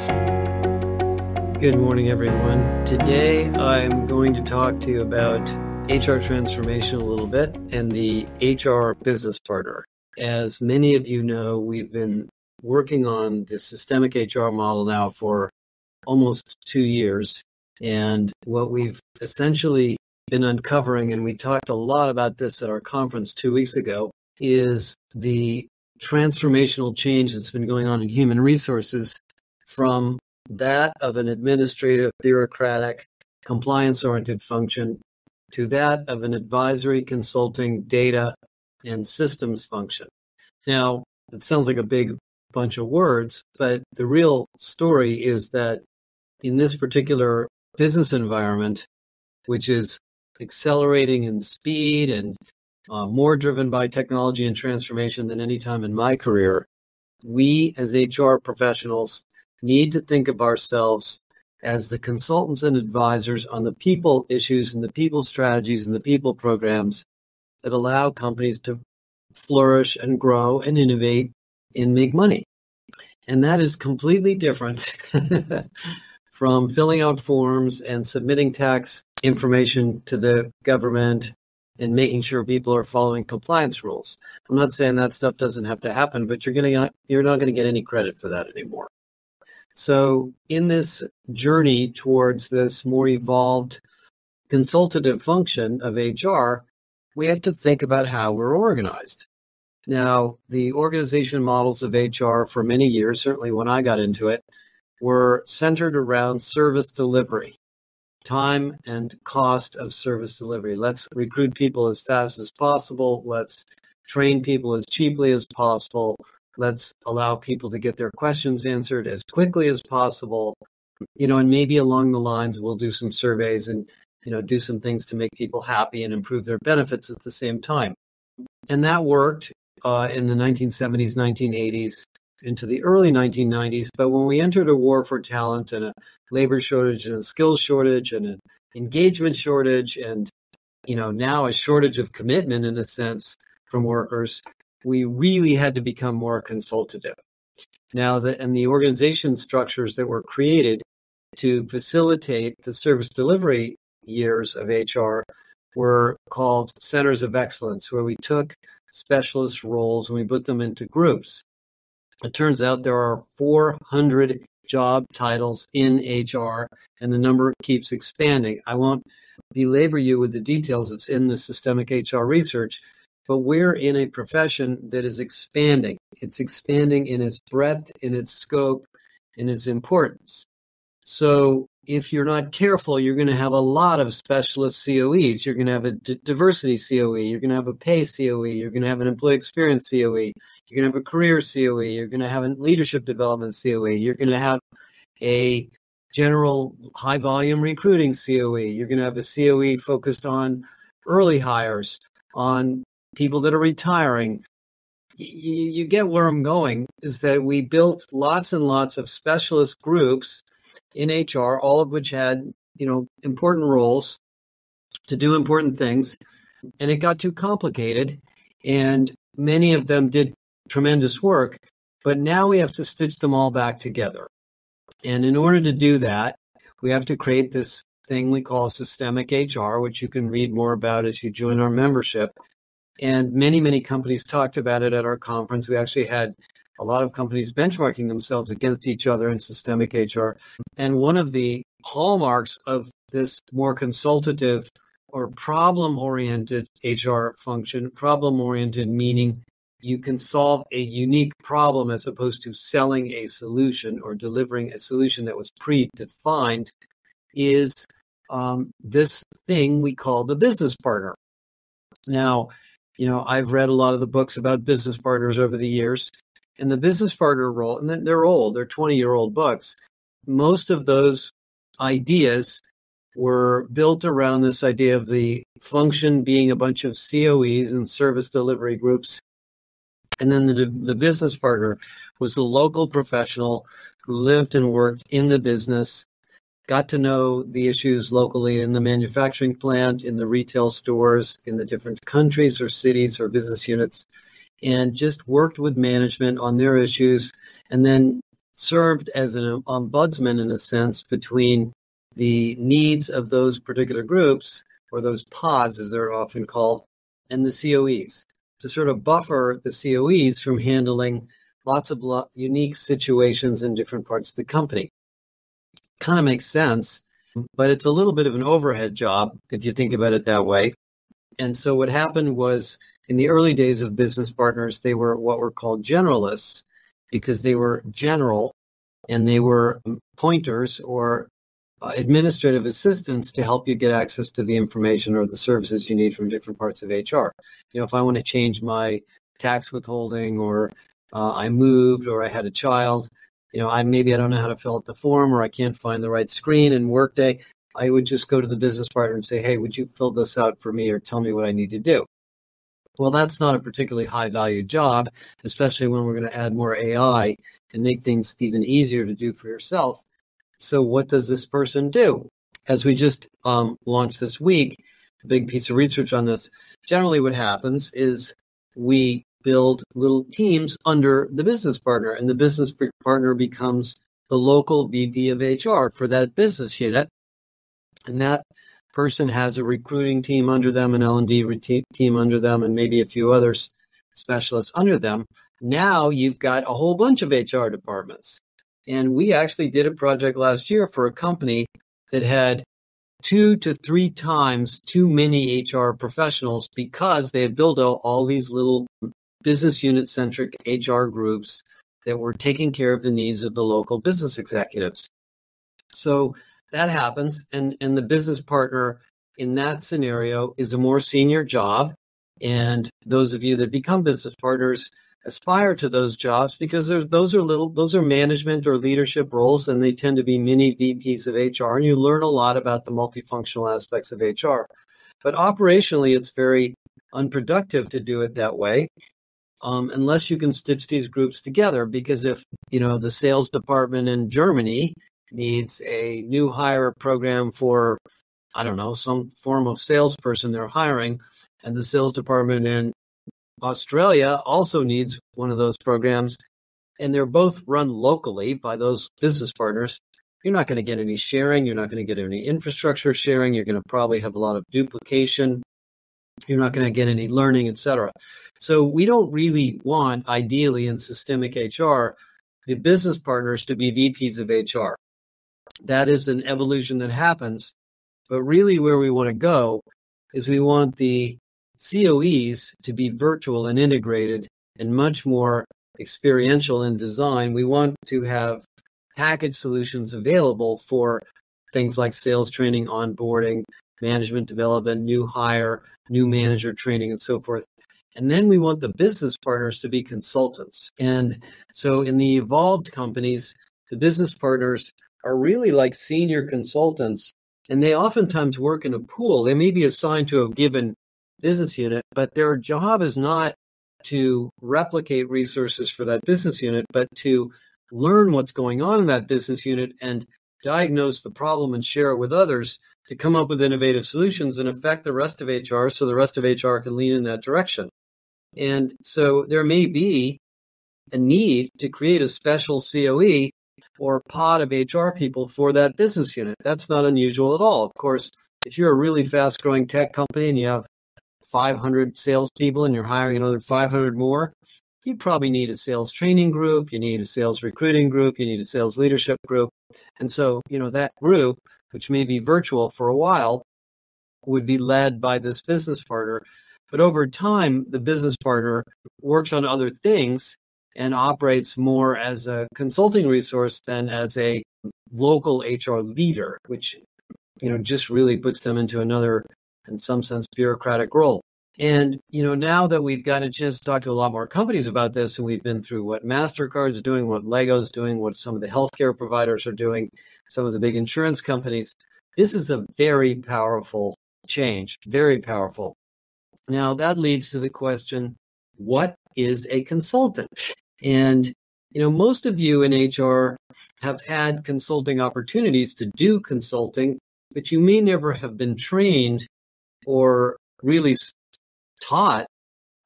Good morning, everyone. Today, I'm going to talk to you about HR transformation a little bit and the HR business partner. As many of you know, we've been working on the systemic HR model now for almost 2 years. And what we've essentially been uncovering, and we talked a lot about this at our conference 2 weeks ago, is the transformational change that's been going on in human resources from that of an administrative, bureaucratic, compliance-oriented function to that of an advisory, consulting, data, and systems function. Now, it sounds like a big bunch of words, but the real story is that in this particular business environment, which is accelerating in speed and more driven by technology and transformation than any time in my career, we as HR professionals need to think of ourselves as the consultants and advisors on the people issues and the people strategies and the people programs that allow companies to flourish and grow and innovate and make money. And that is completely different from filling out forms and submitting tax information to the government and making sure people are following compliance rules. I'm not saying that stuff doesn't have to happen, but you're not going to get any credit for that anymore. So in this journey towards this more evolved consultative function of HR, we have to think about how we're organized. Now, the organization models of HR for many years, certainly when I got into it, were centered around service delivery, time and cost of service delivery. Let's recruit people as fast as possible. Let's train people as cheaply as possible. Let's allow people to get their questions answered as quickly as possible, and maybe along the lines, we'll do some surveys and, do some things to make people happy and improve their benefits at the same time. And that worked in the 1970s, 1980s, into the early 1990s. But when we entered a war for talent and a labor shortage and a skills shortage and an engagement shortage and, now a shortage of commitment in a sense from workers, we really had to become more consultative. Now, the organization structures that were created to facilitate the service delivery years of HR were called centers of excellence, where we took specialist roles and we put them into groups. It turns out there are 400 job titles in HR, and the number keeps expanding. I won't belabor you with the details. It's in the systemic HR research. But we're in a profession that is expanding. It's expanding in its breadth, in its scope, in its importance. So if you're not careful, you're going to have a lot of specialist COEs. You're going to have a diversity COE. You're going to have a pay COE. You're going to have an employee experience COE. You're going to have a career COE. You're going to have a leadership development COE. You're going to have a general high volume recruiting COE. You're going to have a COE focused on early hires, on people that are retiring. You get where I'm going, is that we built lots and lots of specialist groups in HR, all of which had, important roles to do important things. And it got too complicated. And many of them did tremendous work. But now we have to stitch them all back together. And in order to do that, we have to create this thing we call systemic HR, which you can read more about as you join our membership. And many, many companies talked about it at our conference. We actually had a lot of companies benchmarking themselves against each other in systemic HR. And one of the hallmarks of this more consultative or problem-oriented HR function, problem-oriented meaning you can solve a unique problem as opposed to selling a solution or delivering a solution that was predefined, is this thing we call the business partner. Now, I've read a lot of the books about business partners over the years, and the business partner role, and they're old, they're 20-year-old books. Most of those ideas were built around this idea of the function being a bunch of COEs and service delivery groups. And then the business partner was the local professional who lived and worked in the business, got to know the issues locally in the manufacturing plant, in the retail stores, in the different countries or cities or business units, and just worked with management on their issues and then served as an ombudsman in a sense between the needs of those particular groups, or those pods as they're often called, and the COEs, to sort of buffer the COEs from handling lots of unique situations in different parts of the company. Kind of makes sense, but it's a little bit of an overhead job if you think about it that way. And so what happened was, in the early days of business partners, they were what were called generalists, because they were general and they were pointers or administrative assistants to help you get access to the information or the services you need from different parts of HR. If I want to change my tax withholding, or I moved, or I had a child, maybe I don't know how to fill out the form, or I can't find the right screen in Workday, I would just go to the business partner and say, hey, would you fill this out for me or tell me what I need to do? Well, that's not a particularly high-value job, especially when we're going to add more AI and make things even easier to do for yourself. So what does this person do? As we just launched this week, a big piece of research on this, generally what happens is we build little teams under the business partner, and the business partner becomes the local VP of HR for that business unit. And that person has a recruiting team under them, an L&D team under them, and maybe a few other specialists under them. Now you've got a whole bunch of HR departments. And we actually did a project last year for a company that had 2 to 3 times too many HR professionals, because they had built all these little business unit-centric HR groups that were taking care of the needs of the local business executives. So that happens, and the business partner in that scenario is a more senior job. And those of you that become business partners aspire to those jobs, because those are management or leadership roles, and they tend to be mini VPs of HR, and you learn a lot about the multifunctional aspects of HR. But operationally, it's very unproductive to do it that way, unless you can stitch these groups together. Because if the sales department in Germany needs a new hire program for, I don't know, some form of salesperson they're hiring, and the sales department in Australia also needs one of those programs, and they're both run locally by those business partners, you're not going to get any sharing. You're not going to get any infrastructure sharing. You're going to probably have a lot of duplication. You're not going to get any learning, etc. So we don't really want, ideally in systemic HR, the business partners to be VPs of HR. That is an evolution that happens. But really where we want to go is we want the COEs to be virtual and integrated and much more experiential in design. We want to have package solutions available for things like sales training, onboarding, management development, new hire, new manager training, and so forth. And then we want the business partners to be consultants. And so in the evolved companies, the business partners are really like senior consultants, and they oftentimes work in a pool. They may be assigned to a given business unit, but their job is not to replicate resources for that business unit, but to learn what's going on in that business unit and diagnose the problem and share it with others to come up with innovative solutions and affect the rest of HR, so the rest of HR can lean in that direction. And so there may be a need to create a special COE or pod of HR people for that business unit. That's not unusual at all. Of course, if you're a really fast-growing tech company and you have 500 salespeople and you're hiring another 500 more, you probably need a sales training group, you need a sales recruiting group, you need a sales leadership group. And so, that group, which may be virtual for a while, would be led by this business partner. But over time, the business partner works on other things and operates more as a consulting resource than as a local HR leader, which, just really puts them into another, in some sense, bureaucratic role. And, now that we've got a chance to talk to a lot more companies about this, and we've been through what MasterCard's doing, what Lego's doing, what some of the healthcare providers are doing, some of the big insurance companies, this is a very powerful change, very powerful. Now, that leads to the question, what is a consultant? And, most of you in HR have had consulting opportunities to do consulting, but you may never have been trained or really taught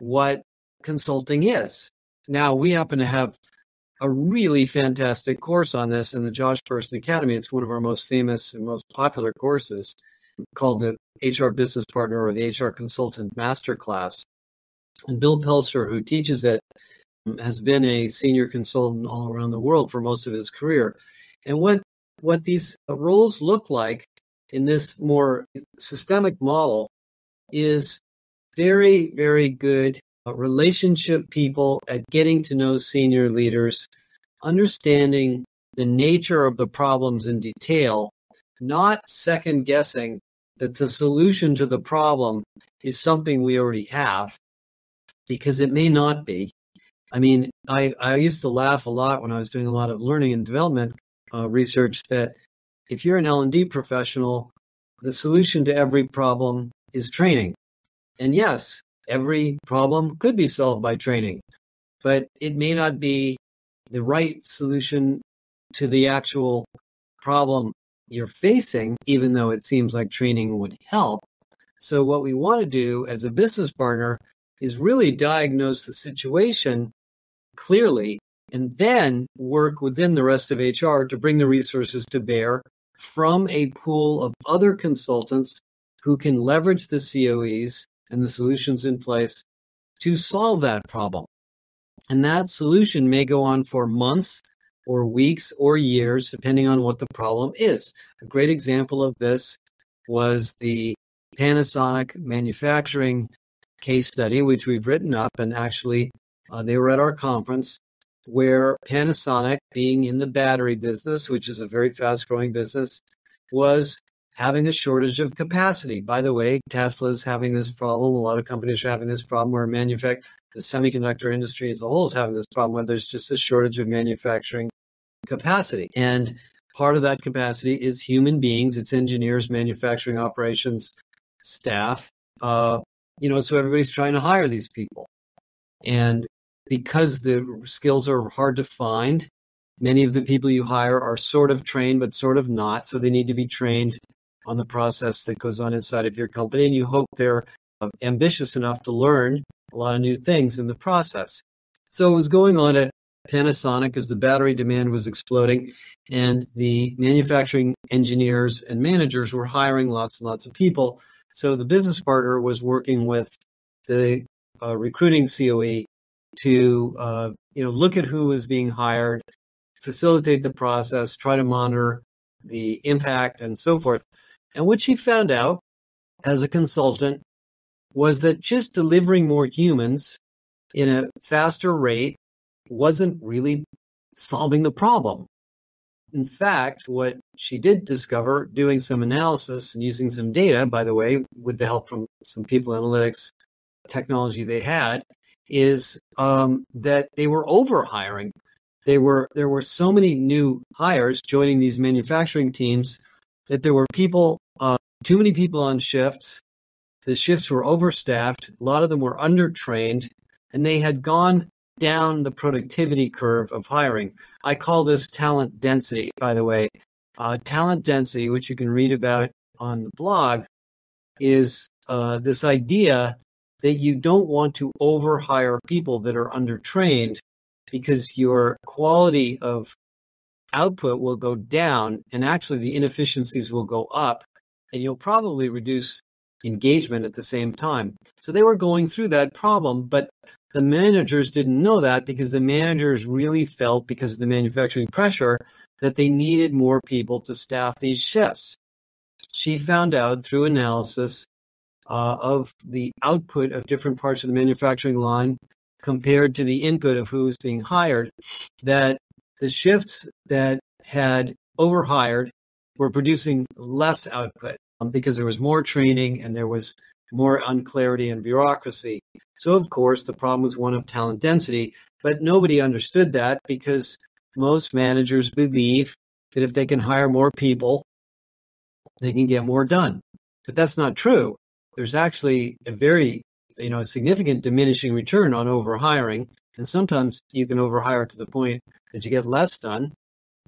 what consulting is. Now, we happen to have a really fantastic course on this in the Josh Person Academy. It's one of our most famous and most popular courses called the HR Business Partner or the HR Consultant Masterclass. And Bill Pelser, who teaches it, has been a senior consultant all around the world for most of his career. And what these roles look like in this more systemic model is very, very good relationship people at getting to know senior leaders, understanding the nature of the problems in detail, not second guessing that the solution to the problem is something we already have, because it may not be. I mean, I used to laugh a lot when I was doing a lot of learning and development research that if you're an L&D professional, the solution to every problem is training. And yes, every problem could be solved by training, but it may not be the right solution to the actual problem you're facing, even though it seems like training would help. So what we want to do as a business partner is really diagnose the situation clearly and then work within the rest of HR to bring the resources to bear from a pool of other consultants who can leverage the COEs and the solutions in place to solve that problem. And that solution may go on for months or weeks or years, depending on what the problem is. A great example of this was the Panasonic manufacturing case study, which we've written up, and actually they were at our conference, where Panasonic, being in the battery business, which is a very fast-growing business, was having a shortage of capacity. By the way, Tesla's having this problem. A lot of companies are having this problem where the semiconductor industry as a whole is having this problem where there's just a shortage of manufacturing capacity. And part of that capacity is human beings. It's engineers, manufacturing operations, staff. So everybody's trying to hire these people. And because the skills are hard to find, many of the people you hire are sort of trained, but sort of not. So they need to be trained on the process that goes on inside of your company. And you hope they're ambitious enough to learn a lot of new things in the process. So it was going on at Panasonic as the battery demand was exploding, and the manufacturing engineers and managers were hiring lots and lots of people. So the business partner was working with the recruiting COE to look at who was being hired, facilitate the process, try to monitor the impact and so forth. And what she found out as a consultant was that just delivering more humans in a faster rate wasn't really solving the problem. In fact, what she did discover, doing some analysis and using some data, by the way, with the help from some people analytics technology they had, is that they were over-hiring. There were so many new hires joining these manufacturing teams that there were too many people on shifts. The shifts were overstaffed. A lot of them were undertrained, and they had gone down the productivity curve of hiring. I call this talent density, by the way. Talent density, which you can read about on the blog, is this idea that you don't want to overhire people that are undertrained, because your quality of output will go down and actually the inefficiencies will go up, and you'll probably reduce engagement at the same time. So they were going through that problem, but the managers didn't know that, because the managers really felt, because of the manufacturing pressure, that they needed more people to staff these shifts. She found out through analysis of the output of different parts of the manufacturing line compared to the input of who was being hired, that the shifts that had overhired were producing less output because there was more training and there was more unclarity and bureaucracy. So, of course, the problem was one of talent density, but nobody understood that, because most managers believe that if they can hire more people, they can get more done. But that's not true. There's actually a very significant diminishing return on overhiring, and sometimes you can overhire to the point that you get less done.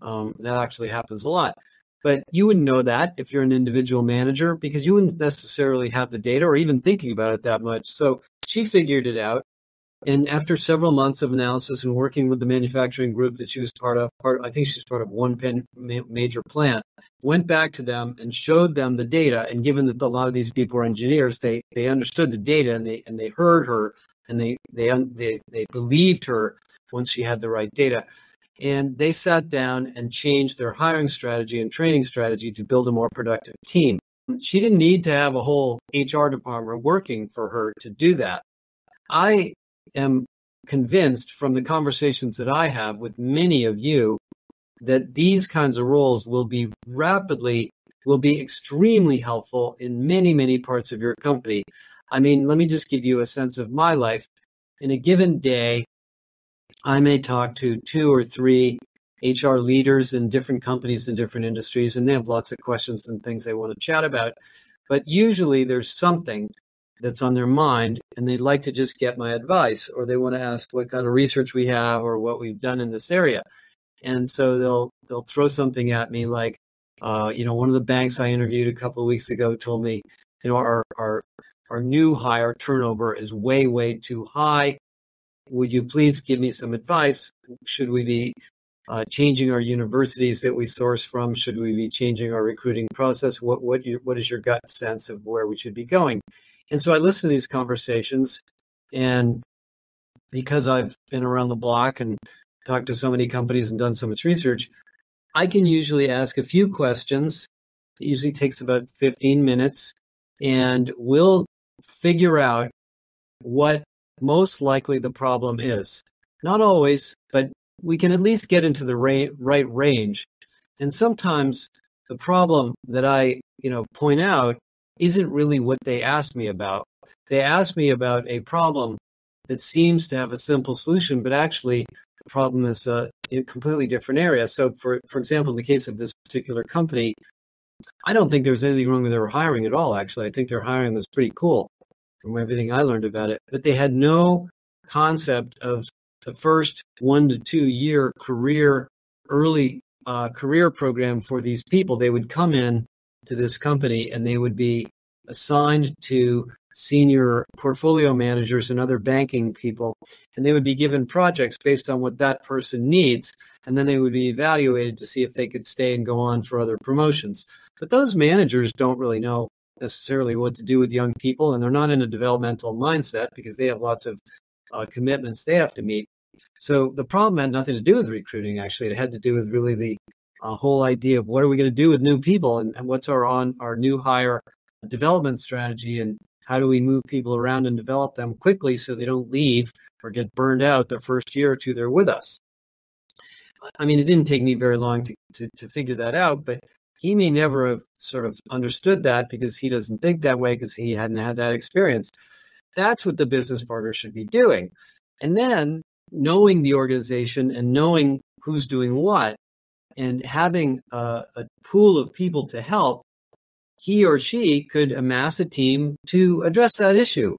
That actually happens a lot. But you wouldn't know that if you're an individual manager, because you wouldn't necessarily have the data or even thinking about it that much. So she figured it out, And after several months of analysis and working with the manufacturing group that she was part of, I think she was part of one major plant, went back to them and showed them the data. And given that a lot of these people were engineers, they understood the data and they heard her and they believed her once she had the right data. And they sat down and changed their hiring strategy and training strategy to build a more productive team. She didn't need to have a whole HR department working for her to do that. I am convinced from the conversations that I have with many of you that these kinds of roles will be extremely helpful in many, many parts of your company. I mean, let me just give you a sense of my life. In a given day, I may talk to 2 or 3 HR leaders in different companies in different industries, and they have lots of questions and things they want to chat about. But usually there's something that's on their mind, and they'd like to just get my advice, or they want to ask what kind of research we have or what we've done in this area. And so they'll throw something at me like, one of the banks I interviewed a couple of weeks ago told me, our new hire turnover is way, way too high. Would you please give me some advice? Should we be changing our universities that we source from? Should we be changing our recruiting process? What is your gut sense of where we should be going? And so I listen to these conversations, and because I've been around the block and talked to so many companies and done so much research, I can usually ask a few questions. It usually takes about 15 minutes, and we'll figure out what most likely the problem is. Not always, but we can at least get into the right range. And sometimes the problem that I, point out isn't really what they asked me about. They asked me about a problem that seems to have a simple solution, but actually the problem is in a completely different area. So for example, in the case of this particular company, I don't think there was anything wrong with their hiring at all, actually. I think their hiring was pretty cool from everything I learned about it. But they had no concept of the first 1 to 2 year early career program for these people. They would come in to this company and they would be assigned to senior portfolio managers and other banking people, and they would be given projects based on what that person needs, and then they would be evaluated to see if they could stay and go on for other promotions. But those managers don't really know necessarily what to do with young people, and they're not in a developmental mindset because they have lots of commitments they have to meet. So the problem had nothing to do with recruiting, actually. It had to do with really the whole idea of what are we going to do with new people, and what's our new hire development strategy, and how do we move people around and develop them quickly so they don't leave or get burned out the first year or two they're with us. I mean, it didn't take me very long to figure that out, but he may never have sort of understood that because he doesn't think that way because he hadn't had that experience. That's what the business partner should be doing. And then knowing the organization and knowing who's doing what and having a pool of people to help, he or she could amass a team to address that issue.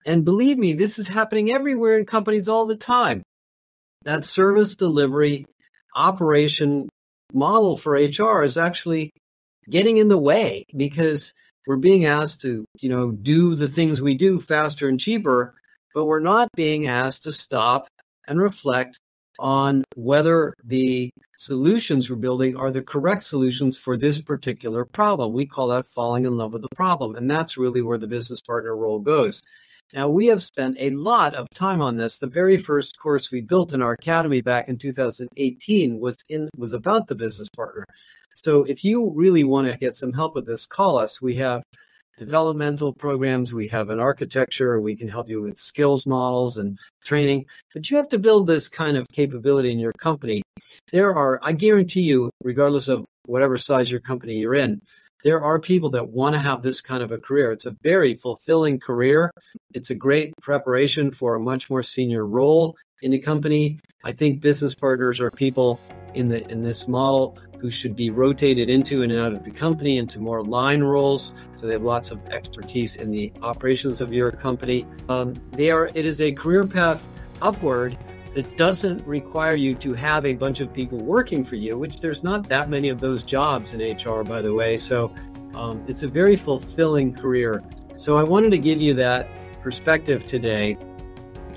And believe me, this is happening everywhere in companies all the time. That service delivery operation model for HR is actually getting in the way because we're being asked to, do the things we do faster and cheaper, but we're not being asked to stop and reflect on whether the solutions we're building are the correct solutions for this particular problem. We call that falling in love with the problem, and that's really where the business partner role goes. Now, we have spent a lot of time on this. The very first course we built in our academy back in 2018 was about the business partner. So if you really want to get some help with this, call us. We have developmental programs, we have an architecture, we can help you with skills models and training, but you have to build this kind of capability in your company. I guarantee you, regardless of whatever size your company you're in, there are people that want to have this kind of a career. It's a very fulfilling career. It's a great preparation for a much more senior role in a company. I think business partners are people in this model who should be rotated into and out of the company into more line roles, so they have lots of expertise in the operations of your company. It is a career path upward that doesn't require you to have a bunch of people working for you, which there's not that many of those jobs in HR, by the way. So it's a very fulfilling career. So I wanted to give you that perspective today.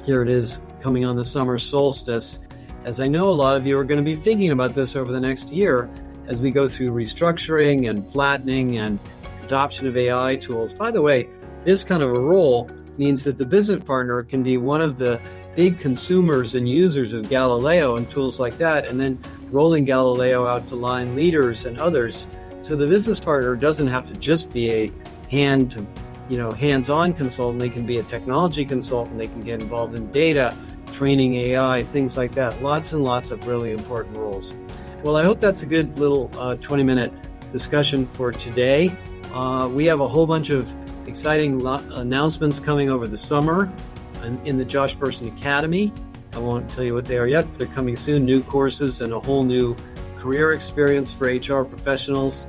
Here it is coming on the summer solstice, as I know a lot of you are going to be thinking about this over the next year as we go through restructuring and flattening and adoption of AI tools. By the way, this kind of a role means that the business partner can be one of the big consumers and users of Galileo and tools like that, and then rolling Galileo out to line leaders and others. So the business partner doesn't have to just be a hands-on consultant. They can be a technology consultant. They can get involved in data, training AI, things like that. Lots and lots of really important roles. Well, I hope that's a good little 20-minute discussion for today. We have a whole bunch of exciting announcements coming over the summer in the Josh Person Academy. I won't tell you what they are yet, but they're coming soon. New courses and a whole new career experience for HR professionals.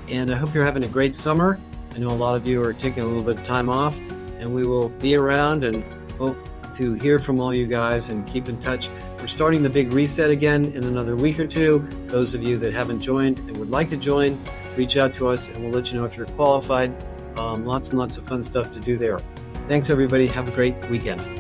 And I hope you're having a great summer. I know a lot of you are taking a little bit of time off, and we will be around and hope to hear from all you guys and keep in touch. We're starting the big reset again in another week or two. Those of you that haven't joined and would like to join, reach out to us and we'll let you know if you're qualified. Lots and lots of fun stuff to do there. Thanks, everybody. Have a great weekend.